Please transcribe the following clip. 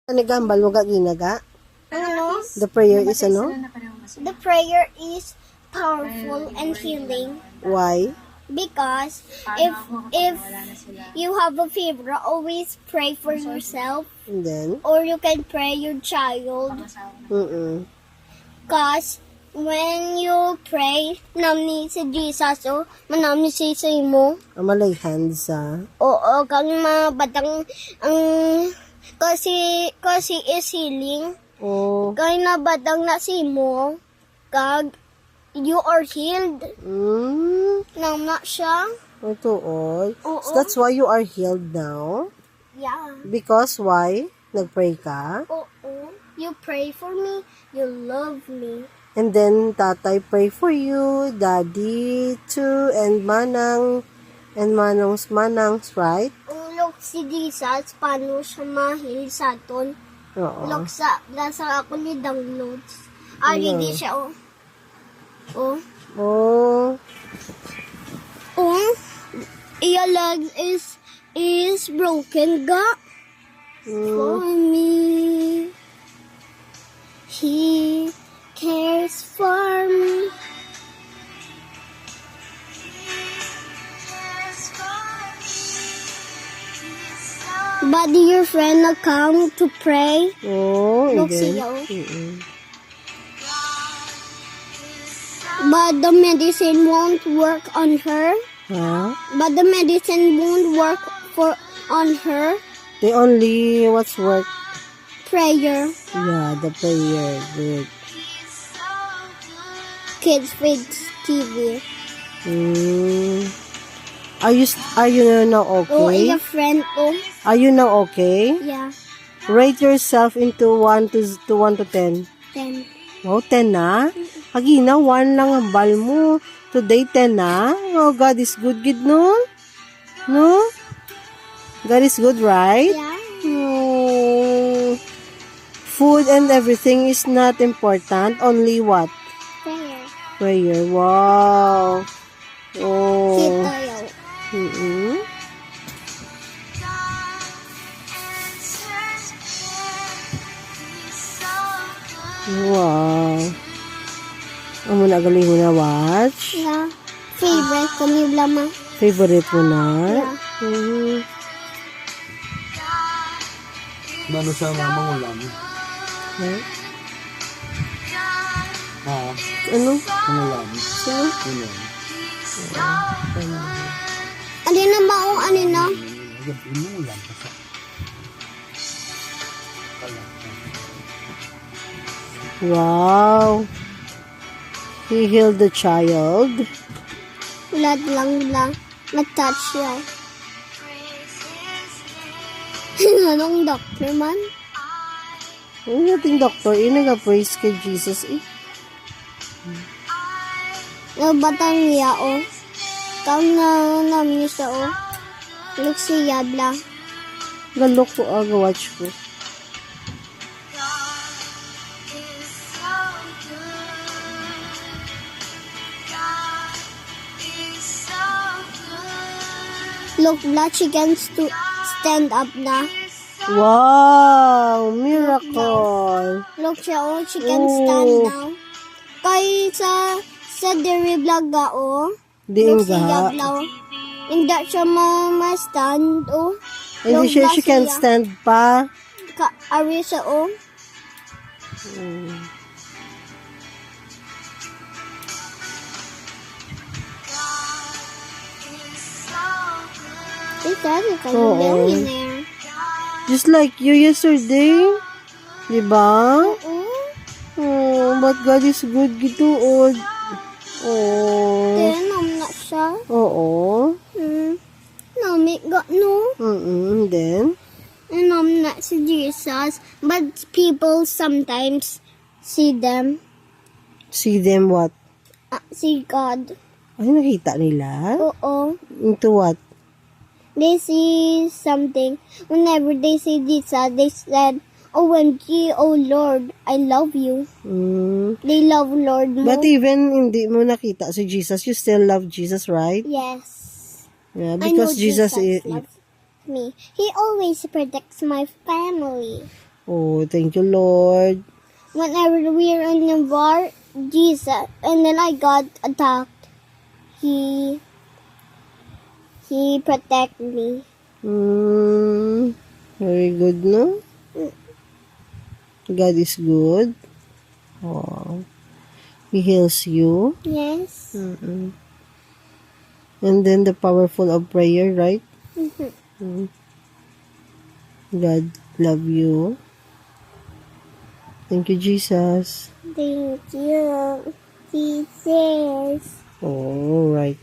Nagambal mo ginaga? Ano? The prayer is ano? The prayer is powerful and healing Why? because if you have a fever, always pray for yourself And then? or you can pray your child. Because when you pray, namni si Jesus o manamni si mo. Amalay hands Oo, kang mabatang ang kasi is healing. Oh. Kaya na batang na si mo, kag you are healed. Nam na siya. Ito, oy. Oo. So that's why you are healed now? Yeah. Because why? Nagpray ka? Oo. You pray for me. You love me. And then, tatay pray for you, daddy too, and manang, and manangs, right? Ulok si Jesus, paano siya mahil sa aton. Oo. Ulok nasa ako ni downloads. Di siya, oh. Oh. Oh. Oh. Your leg is broken, ga. For me. He cares for me. But your friend will come to pray. Oh, and Look, then? siya, oh. But the medicine won't work on her. Huh? But the medicine won't work on her. They only, what's work? Prayer. Yeah, the prayer. Good. Kids with TV. Are you now Oh, okay? your friend, oh. Are you now okay? Yeah. Rate yourself into 1 to 10. 10. Oh, 10 na? Agina, 1 lang ang bal mo. Today, 10 na? Oh, God is good, no? No? God is good, right? Yeah. Oh. Food and everything is not important. Only what? Prayer. Prayer. Wow. Oh. Kita yun. Wow. Ang muna galing mo na watch? Yeah. Favorite ko ni Blama. Favorite mo na? Yeah. Ano siya mamang ulam? Huh? Ano Ano? ulam? Sino? Ulam. Ano na ba o ano na? Ano ulam? Wow. He healed the child. Blood lang matouch siya. Anong doctor man? Ang nating doktor, nag-praise kay Jesus eh. Batang niya, oh. Kang namin siya, oh. Look si Yabla. Galok ko, watch ko. Look, blood she can stand up na. Wow! Miracle! Look siya, oh. She can stand Oh. now. Kay sa dairy vlog ga, oh. Diin Look si ga. Yabla, oh. Hindi siya ma-stand, oh. Hindi Look, siya, blood she can siya. stand pa. Ari siya, oh. Daddy, kayo Oo. millionaire. Just like you yesterday. Diba? Oo. Oh, but God is good gituod. Oh. Tinom na siya. Oo. Nami ga, no? Then? Inom na si Jesus. But people sometimes see them. See them what? See God. Ay, nakita nila? Oo. Into what? They see something. Whenever they see Jesus, they said, OMG, oh Lord, I love you. They love Lord mo. But even hindi mo nakita si Jesus, you still love Jesus, right? Yes. Yeah, I know because Jesus is... loves me. He always protects my family. Oh, thank you, Lord. Whenever we are in the bar, Jesus, and then I got attacked. He protect me. Very good, no? God is good. Oh, He heals you. Yes. And then the powerful of prayer, right? Mhm. God love you. Thank you, Jesus. Thank you, Jesus. All right.